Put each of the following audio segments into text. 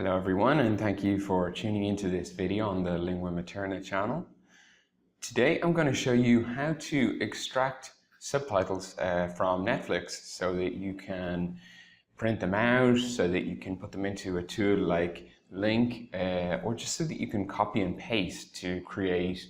Hello everyone, and thank you for tuning into this video on the Lingua Materna channel. Today I'm going to show you how to extract subtitles from Netflix so that you can print them out, so that you can put them into a tool like Link, or just so that you can copy and paste to create,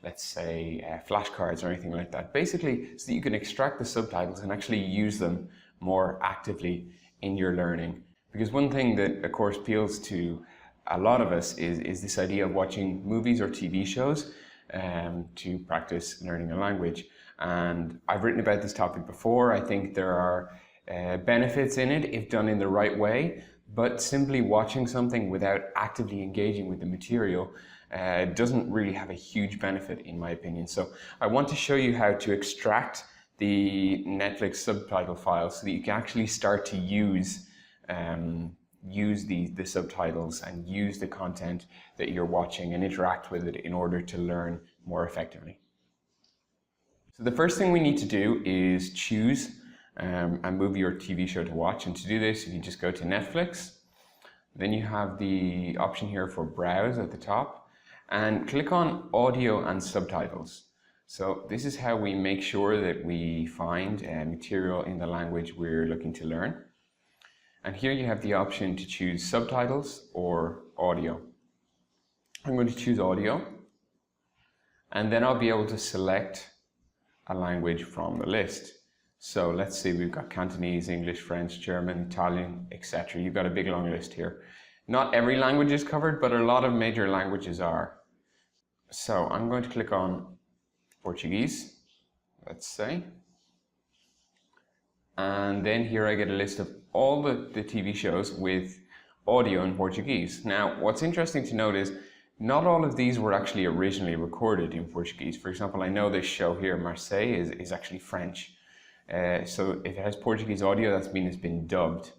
let's say, flashcards or anything like that. Basically, so that you can extract the subtitles and actually use them more actively in your learning. Because one thing that, of course, appeals to a lot of us is this idea of watching movies or TV shows to practice learning a language. And I've written about this topic before. I think there are benefits in it if done in the right way, but simply watching something without actively engaging with the material doesn't really have a huge benefit, in my opinion. So I want to show you how to extract the Netflix subtitle file so that you can actually start to use the subtitles and use the content that you're watching and interact with it in order to learn more effectively. So the first thing we need to do is choose a movie or TV show to watch, and to do this you can just go to Netflix. Then you have the option here for browse at the top and click on audio and subtitles. So this is how we make sure that we find material in the language we're looking to learn. And here you have the option to choose subtitles or audio. I'm going to choose audio, and then I'll be able to select a language from the list. So let's see, we've got Cantonese, English, French, German, Italian, etc. You've got a big long list here. Not every language is covered, but a lot of major languages are. So I'm going to click on Portuguese, let's say. And then here I get a list of all the TV shows with audio in Portuguese. Now, what's interesting to note is not all of these were actually originally recorded in Portuguese. For example, I know this show here, Marseille, is actually French. So if it has Portuguese audio, that means it's been dubbed.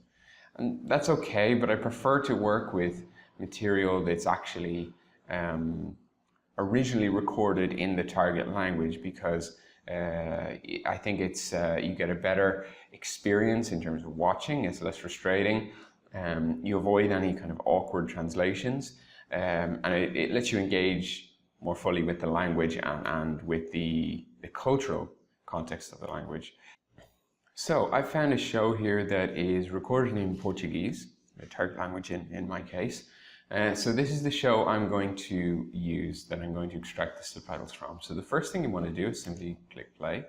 And that's okay, but I prefer to work with material that's actually originally recorded in the target language, because I think it's you get a better experience in terms of watching. It's less frustrating. You avoid any kind of awkward translations, and it lets you engage more fully with the language and with the cultural context of the language. So I found a show here that is recorded in Portuguese, the target language in my case. So this is the show I'm going to use, that I'm going to extract the subtitles from. So the first thing you want to do is simply click play.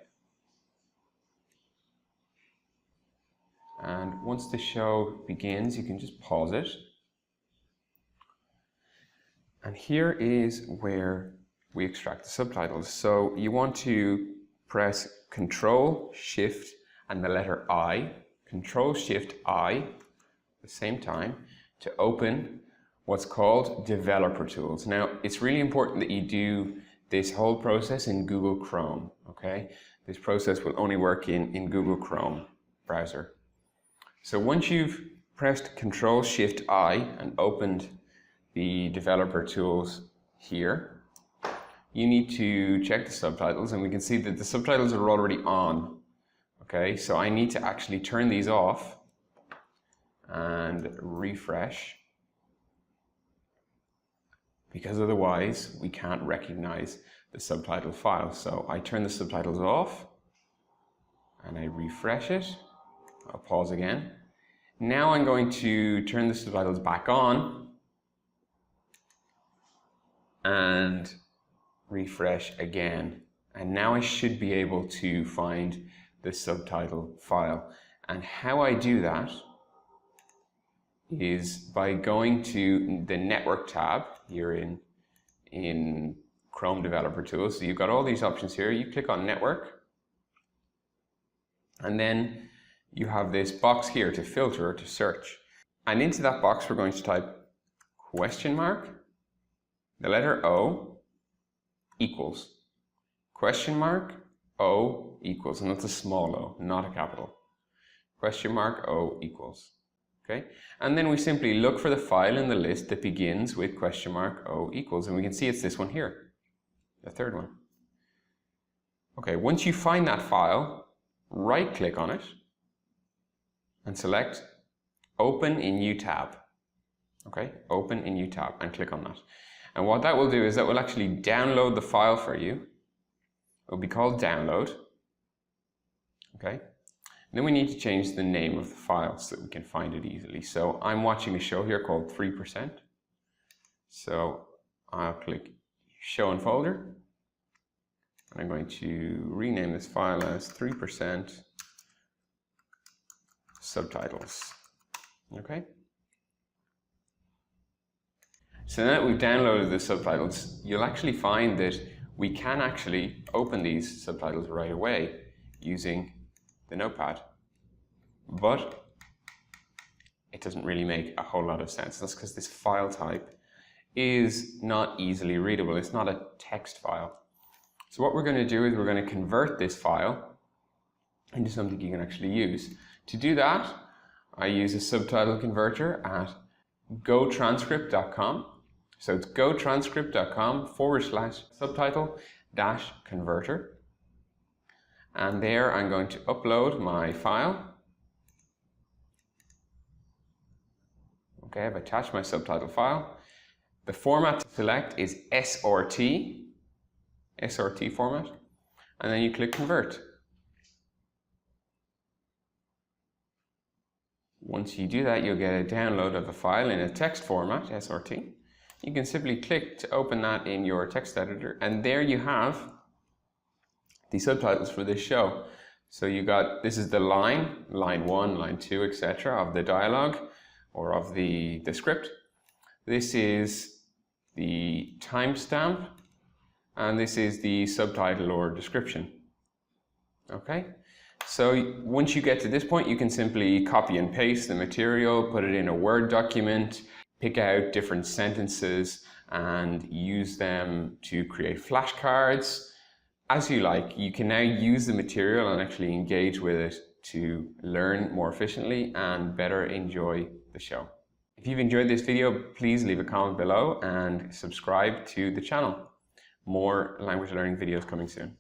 And once the show begins, you can just pause it. And here is where we extract the subtitles. So you want to press Control, Shift, and the letter I. Control, Shift, I, at the same time, to open what's called developer tools. Now, it's really important that you do this whole process in Google Chrome, okay? This process will only work in Google Chrome browser. So once you've pressed Control Shift I and opened the developer tools here, you need to check the subtitles, and we can see that the subtitles are already on, okay? So I need to actually turn these off and refresh, because otherwise we can't recognize the subtitle file. So I turn the subtitles off and I refresh it. I'll pause again. Now I'm going to turn the subtitles back on and refresh again. And now I should be able to find the subtitle file. And how I do that is by going to the Network tab here in Chrome Developer Tools. So you've got all these options here. You click on Network, and then you have this box here to filter or to search. And into that box we're going to type question mark, the letter O, equals. Question mark, O, equals. And that's a small o, not a capital. Question mark, O, equals. Okay, and then we simply look for the file in the list that begins with question mark O equals, and we can see it's this one here, the third one. Okay, once you find that file, right click on it and select Open in New Tab. Okay, open a new tab and click on that. And what that will do is that will actually download the file for you. It will be called download. Okay, and then we need to change the name of the file so that we can find it easily. So I'm watching a show here called 3%. So I'll click show in folder. And I'm going to rename this file as 3% subtitles. Okay. So now that we've downloaded the subtitles, you'll actually find that we can actually open these subtitles right away using the notepad. But it doesn't really make a whole lot of sense. That's because this file type is not easily readable. It's not a text file. So what we're going to do is we're going to convert this file into something you can actually use. To do that, I use a subtitle converter at gotranscript.com. So it's gotranscript.com/subtitle-converter. And there I'm going to upload my file. Okay, I've attached my subtitle file. The format to select is SRT format, and then you click convert. Once you do that, you'll get a download of a file in a text format, SRT. You can simply click to open that in your text editor, and there you have the subtitles for this show. So you got, this is the line 1, line 2, etc. of the dialogue or of the script. This is the timestamp, and this is the subtitle or description. Okay, so once you get to this point, you can simply copy and paste the material, put it in a Word document, pick out different sentences and use them to create flashcards. As you like, you can now use the material and actually engage with it to learn more efficiently and better enjoy the show. If you've enjoyed this video, please leave a comment below and subscribe to the channel. More language learning videos coming soon.